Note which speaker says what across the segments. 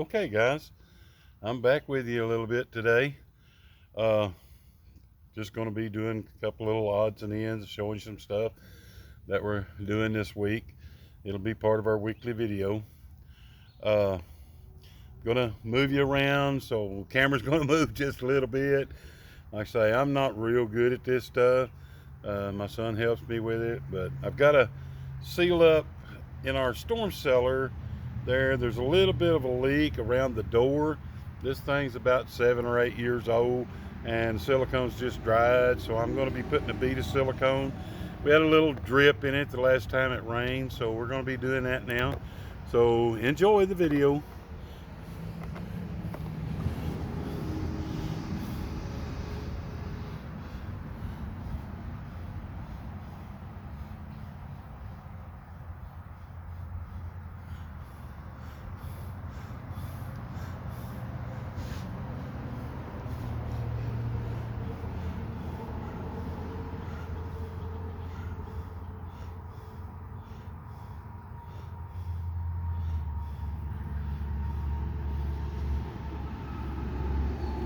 Speaker 1: Okay guys, I'm back with you a little bit today. Uh, just going to be doing a couple little odds and ends, showing you some stuff that we're doing this week. It'll be part of our weekly video. Uh, gonna move you around, so camera's gonna move just a little bit. Like I say, I'm not real good at this stuff. My son helps me with it, but I've got to seal up in our storm cellar. There's a little bit of a leak around the door. This thing's about 7 or 8 years old, and the silicone's just dried, so I'm going to be putting a bead of silicone. We had a little drip in it the last time it rained, so we're going to be doing that now. So enjoy the video.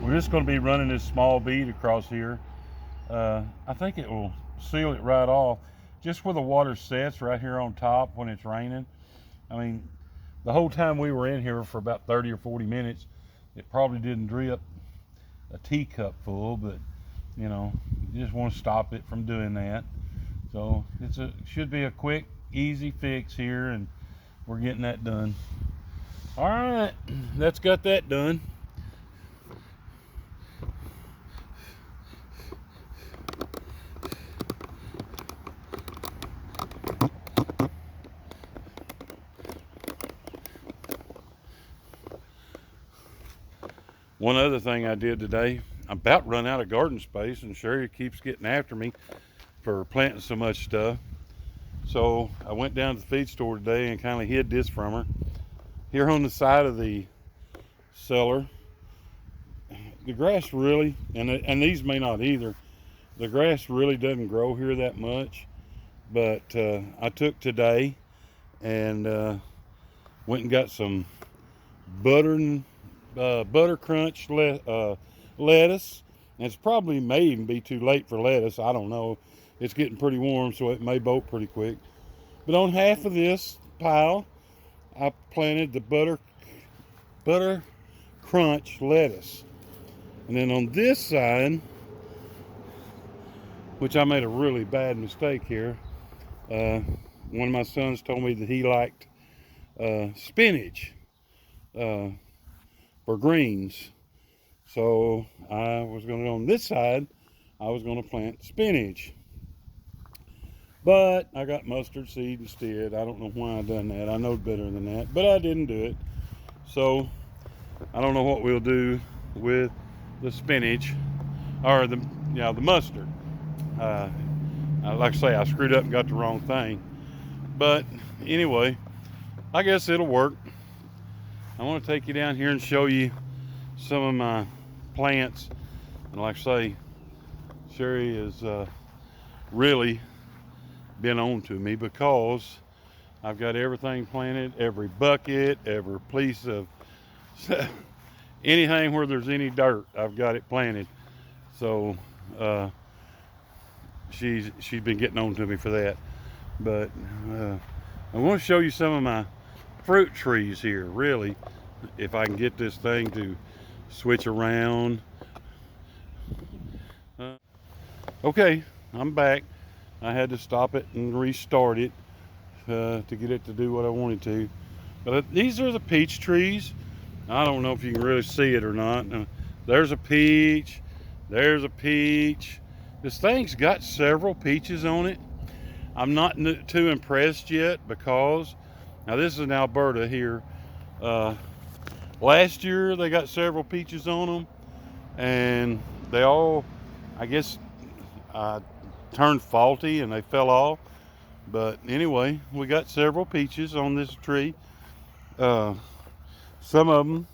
Speaker 1: We're just going to be running this small bead across here. I think it will seal it right off, just where the water sets right here on top when it's raining. I mean, the whole time we were in here for about 30 or 40 minutes, it probably didn't drip a teacup full, but you know, you just want to stop it from doing that. So should be a quick, easy fix here, and we're getting that done. All right, that's got that done. One other thing I did today, I'm about run out of garden space, and Sherry keeps getting after me for planting so much stuff. So I went down to the feed store today and kind of hid this from her. Here on the side of the cellar, the grass really, and these may not either, the grass really doesn't grow here that much. But I took today and went and got some butter crunch lettuce. And it's probably may even be too late for lettuce. I don't know. It's getting pretty warm, so it may bolt pretty quick. But on half of this pile, I planted the butter crunch lettuce. And then on this side, which I made a really bad mistake here, one of my sons told me that he liked spinach for greens. So I was going to, on this side, I was going to plant spinach. But I got mustard seed instead. I don't know why I done that. I know better than that, but I didn't do it. So I don't know what we'll do with the spinach or the mustard. Like I say, I screwed up and got the wrong thing. But anyway, I guess it'll work. I want to take you down here and show you some of my plants. And like I say, Sherry has really been on to me, because I've got everything planted, every bucket, every piece of anything where there's any dirt, I've got it planted. So she's been getting on to me for that. But I want to show you some of my fruit trees here, really, if I can get this thing to switch around. Okay, I'm back. I had to stop it and restart it to get it to do what I wanted to. But these are the peach trees. I don't know if you can really see it or not. There's a peach. There's a peach. This thing's got several peaches on it. I'm not too impressed yet, because now this is in Alberta here. Last year they got several peaches on them, and they all, I guess, turned faulty and they fell off. But anyway, we got several peaches on this tree. Some of them,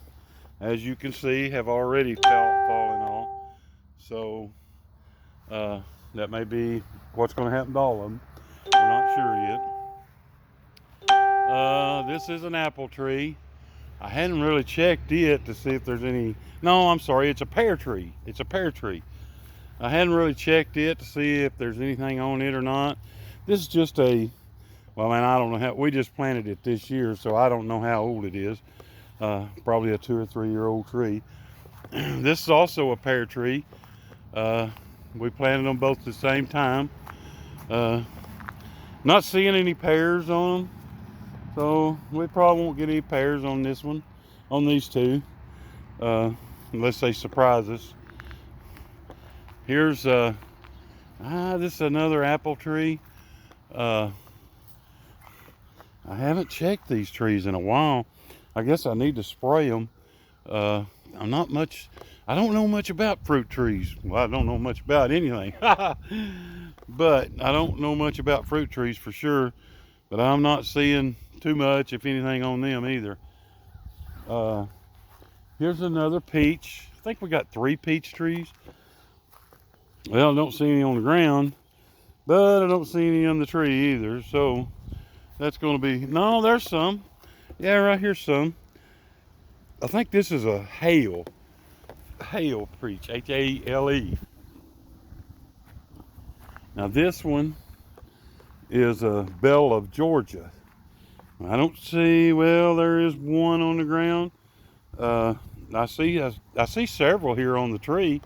Speaker 1: as you can see, have already fallen off. So that may be what's going to happen to all of them. We're not sure yet. This is an apple tree. I hadn't really checked it to see if there's any. No, I'm sorry, it's a pear tree. It's a pear tree. I hadn't really checked it to see if there's anything on it or not. This is just a, well, man, I don't know how, we just planted it this year, so I don't know how old it is. Probably a 2 or 3 year old tree. This is also a pear tree. We planted them both at the same time. Not seeing any pears on them, so we probably won't get any pears on this one, on these two, unless they surprise us. Here's this is another apple tree. I haven't checked these trees in a while. I guess I need to spray them. I don't know much about fruit trees. Well, I don't know much about anything. But I don't know much about fruit trees for sure. But I'm not seeing too much, if anything, on them either. Here's another peach. I think we got 3 peach trees. Well, I don't see any on the ground, but I don't see any on the tree either. So that's going to be, no, there's some. Yeah, right here's some. I think this is a Hale peach, H-A-L-E. Now this one is a Belle of Georgia. I don't see, well, there is one on the ground. I see several here on the tree,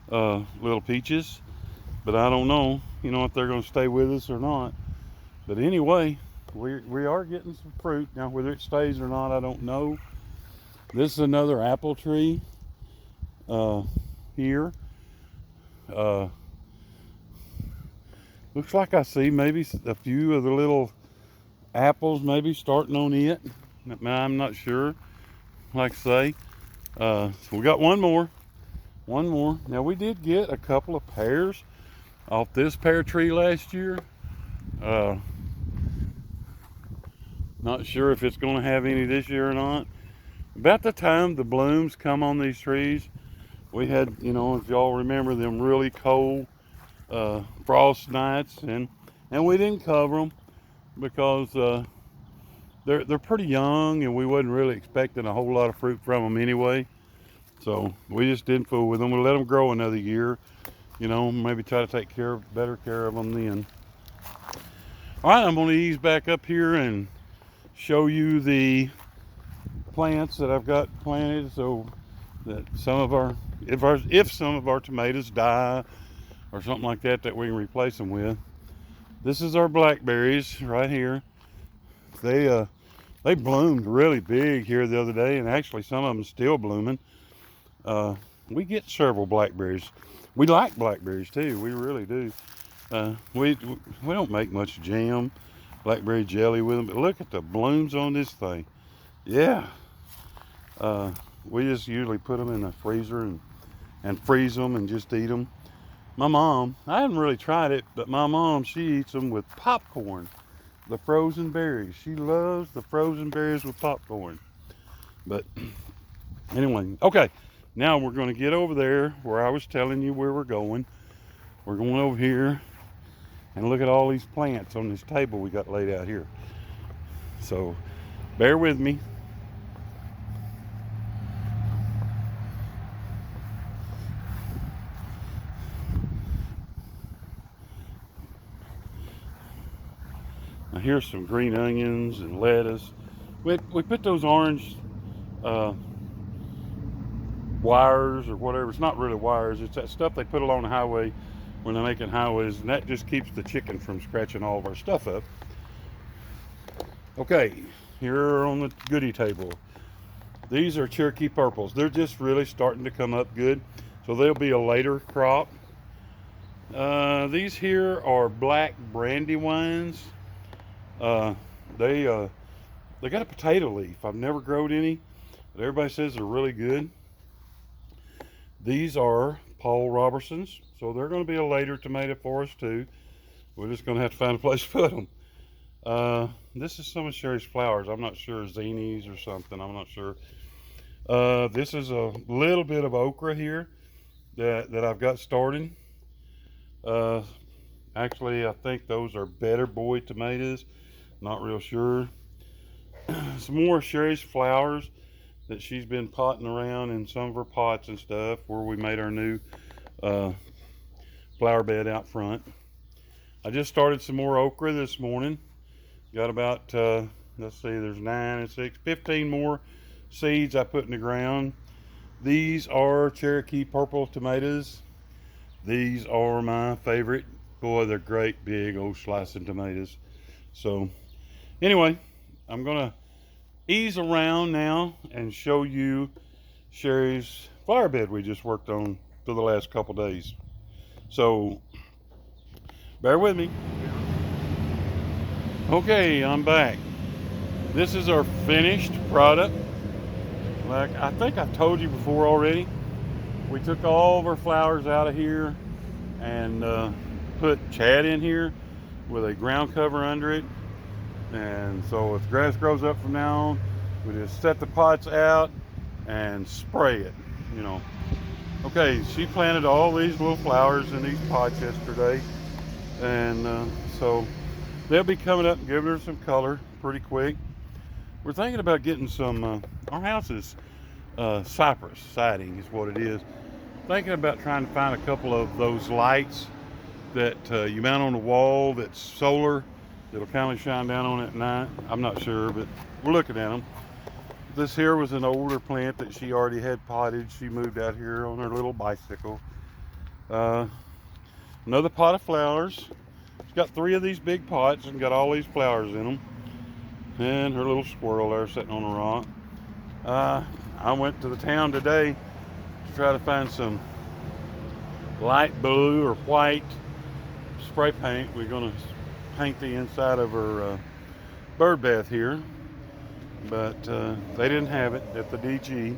Speaker 1: little peaches, but I don't know, if they're going to stay with us or not. But anyway, we are getting some fruit. Now, whether it stays or not, I don't know. This is another apple tree here. Looks like I see maybe a few of the little apples maybe starting on it. I'm not sure, like I say. So we got one more. Now, we did get a couple of pears off this pear tree last year. Not sure if it's going to have any this year or not. About the time the blooms come on these trees, we had, if y'all remember, them really cold frost nights, and we didn't cover them because they're pretty young, and we wasn't really expecting a whole lot of fruit from them anyway. So we just didn't fool with them. We let them grow another year, maybe try to take better care of them then. All right, I'm going to ease back up here and show you the plants that I've got planted, so that if some of our tomatoes die or something like that, we can replace them with. This is our blackberries right here. They bloomed really big here the other day, and actually some of them still blooming. We get several blackberries. We like blackberries too. We really do. We don't make much jam, blackberry jelly with them, but look at the blooms on this thing. Yeah. We just usually put them in the freezer and freeze them and just eat them. My mom, I haven't really tried it, but my mom, she eats them with popcorn, the frozen berries. She loves the frozen berries with popcorn. But anyway, okay, now we're going to get over there where I was telling you where we're going. We're going over here and look at all these plants on this table we got laid out here. So bear with me. Now here's some green onions and lettuce. We put those orange wires or whatever. It's not really wires. It's that stuff they put along the highway when they're making highways, and that just keeps the chicken from scratching all of our stuff up. Okay, here on the goodie table, these are Cherokee purples. They're just really starting to come up good, so they'll be a later crop. These here are black brandywines. They got a potato leaf. I've never growed any, but everybody says they're really good. These are Paul Robertsons, so they're going to be a later tomato for us too. We're just going to have to find a place to put them. This is some of Sherry's flowers. I'm not sure, zinnias or something. I'm not sure. This is a little bit of okra here that I've got starting. Actually, I think those are Better Boy tomatoes. Not real sure. some more Sherry's flowers that she's been potting around in some of her pots and stuff where we made our new flower bed out front. I just started some more okra this morning. Got about, let's see, there's 9 and 6, 15 more seeds I put in the ground. These are Cherokee purple tomatoes. These are my favorite. Boy, they're great big old slicing tomatoes. So anyway, I'm gonna ease around now and show you Sherry's flower bed we just worked on for the last couple days. So bear with me. Okay, I'm back. This is our finished product. Like I think I've told you before already, we took all of our flowers out of here and put Chad in here with a ground cover under it. And so if grass grows up from now on, we just set the pots out and spray it, you know. Okay, she planted all these little flowers in these pots yesterday. And so they'll be coming up and giving her some color pretty quick. We're thinking about getting some, our house is cypress siding is what it is. Thinking about trying to find a couple of those lights that you mount on the wall that's solar, that'll kind of shine down on it at night. I'm not sure, but we're looking at them. This here was an older plant that she already had potted. She moved out here on her little bicycle. Another pot of flowers. She's got 3 of these big pots and got all these flowers in them. And her little squirrel there sitting on a rock. I went to the town today to try to find some light blue or white spray paint. We're going to paint the inside of her bird bath here, but they didn't have it at the DG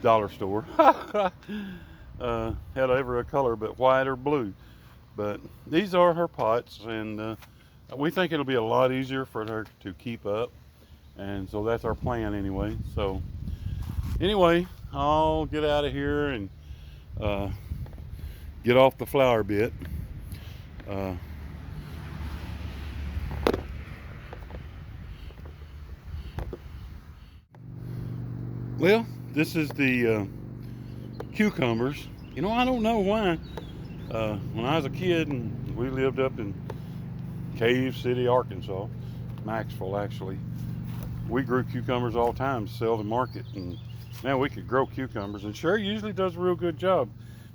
Speaker 1: dollar store. Had ever a color but white or blue. But these are her pots, and we think it'll be a lot easier for her to keep up, and so that's our plan anyway. So anyway, I'll get out of here and get off the flower bit. Well, this is the cucumbers. You know, I don't know why. When I was a kid and we lived up in Cave City, Arkansas, Maxville actually, we grew cucumbers all the time to sell to market, and man, we could grow cucumbers, and Sherry usually does a real good job.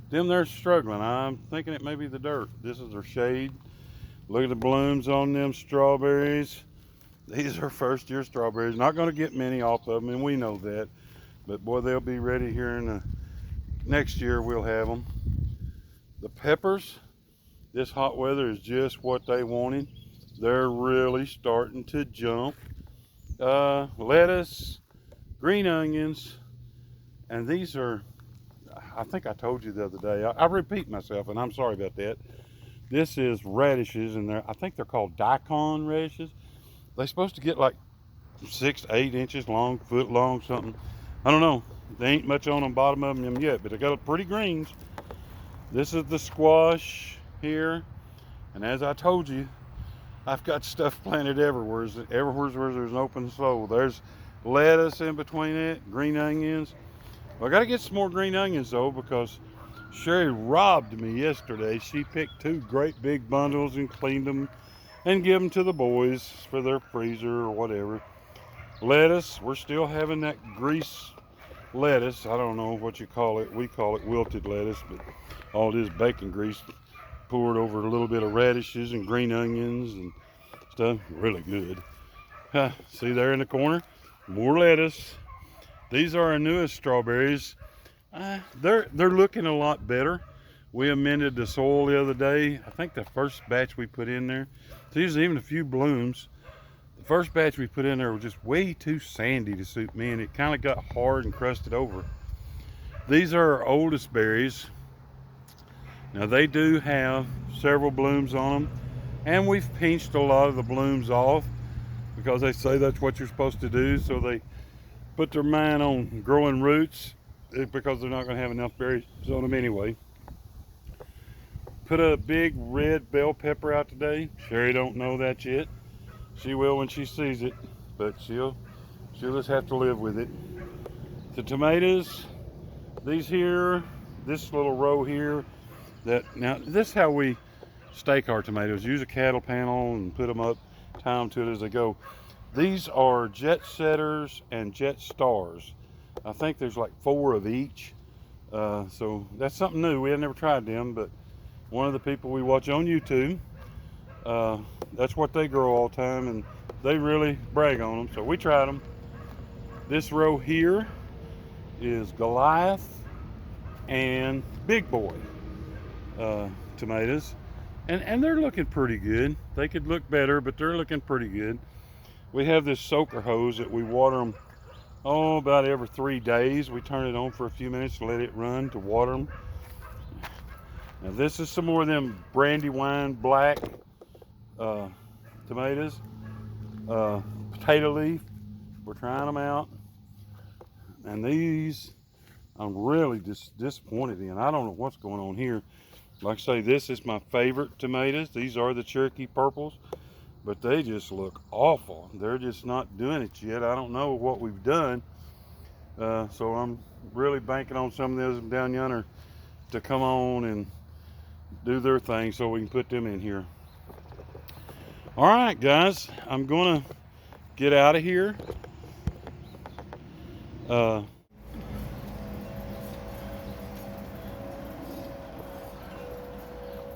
Speaker 1: Them they're struggling. I'm thinking it may be the dirt. This is their shade. Look at the blooms on them strawberries. These are first year strawberries. Not going to get many off of them, and we know that, but boy, they'll be ready here in the next year. We'll have them. The peppers, this hot weather is just what they wanted. They're really starting to jump. Lettuce, green onions, and these are, I think I told you the other day, I repeat myself and I'm sorry about that. This is radishes, and I think they're called daikon radishes. They're supposed to get like 6 to 8 inches long, foot long, something. I don't know. They ain't much on the bottom of them yet, but they got pretty greens. This is the squash here, and as I told you, I've got stuff planted everywhere. Everywhere where there's an open soil. There's lettuce in between it, green onions. Well, I got to get some more green onions though, because Sherry robbed me yesterday. She picked 2 great big bundles and cleaned them and give them to the boys for their freezer or whatever. Lettuce, we're still having that grease lettuce. I don't know what you call it. We call it wilted lettuce, but all this bacon grease poured over a little bit of radishes and green onions and stuff. Really good. See there in the corner, more lettuce. These are our newest strawberries. They're looking a lot better. We amended the soil the other day. I think the first batch we put in there, there's even a few blooms. The first batch we put in there was just way too sandy to suit me, and it kind of got hard and crusted over. These are our oldest berries. Now they do have several blooms on them, and we've pinched a lot of the blooms off because they say that's what you're supposed to do. So they put their mind on growing roots because they're not going to have enough berries on them anyway. Put a big red bell pepper out today. Sherry don't know that yet. She will when she sees it. but she'll just have to live with it. The tomatoes, these here, this little row here, now this is how we stake our tomatoes. Use a cattle panel and put them up, tie them to it as they go. These are Jet Setters and Jet Stars. I think there's like 4 of each. So that's something new. We had never tried them, but one of the people we watch on YouTube, that's what they grow all the time, and they really brag on them. So we tried them. This row here is Goliath and Big Boy tomatoes, and they're looking pretty good. They could look better, but they're looking pretty good. We have this soaker hose that we water them about every 3 days. We turn it on for a few minutes to let it run to water them. Now this is some more of them Brandywine black tomatoes. Potato leaf, we're trying them out. And these I'm really disappointed in. I don't know what's going on here. Like I say, this is my favorite tomatoes. These are the Cherokee purples, but they just look awful. They're just not doing it yet. I don't know what we've done. So I'm really banking on some of those down yonder to come on and do their thing so we can put them in here. All right, guys, I'm gonna get out of here.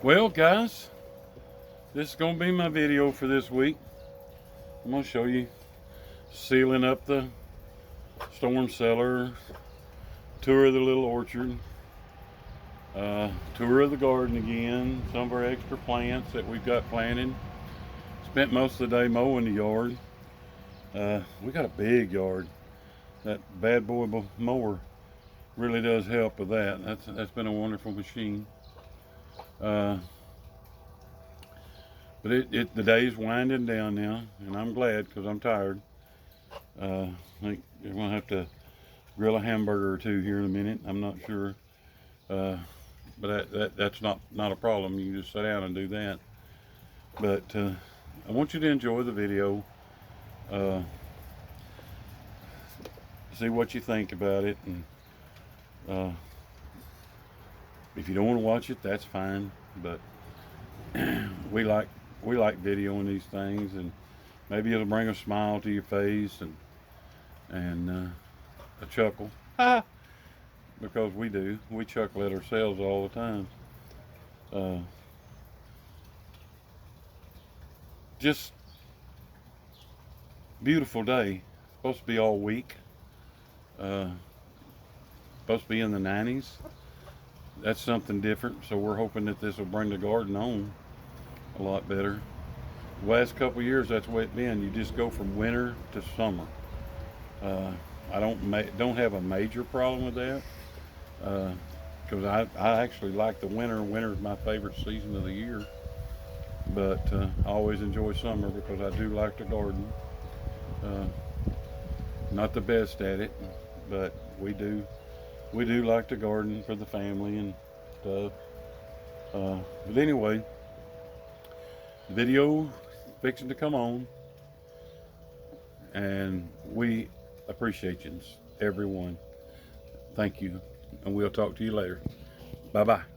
Speaker 1: Well, guys, this is gonna be my video for this week. I'm gonna show you sealing up the storm cellar, tour of the little orchard, tour of the garden again, some of our extra plants that we've got planted. Spent most of the day mowing the yard. We got a big yard. That bad boy mower really does help with that. That's been a wonderful machine. But the day's winding down now, and I'm glad because I'm tired. I think we're gonna have to grill a hamburger or two here in a minute. I'm not sure, but that's not a problem. You can just sit down and do that. But I want you to enjoy the video. See what you think about it, and if you don't want to watch it, that's fine. But we like videoing these things, and maybe it'll bring a smile to your face and a chuckle, because we chuckle at ourselves all the time. Just beautiful day. Supposed to be all week. Supposed to be in the 90s. That's something different, so we're hoping that this will bring the garden on a lot better. The last couple of years, that's the way it's been. You just go from winter to summer. I don't have a major problem with that, because I actually like the winter. Winter is my favorite season of the year, but I always enjoy summer because I do like the garden. Not the best at it, but we do like the garden for the family and stuff. But anyway, the video fixing to come on, and we appreciate you, everyone. Thank you, and we'll talk to you later. Bye bye.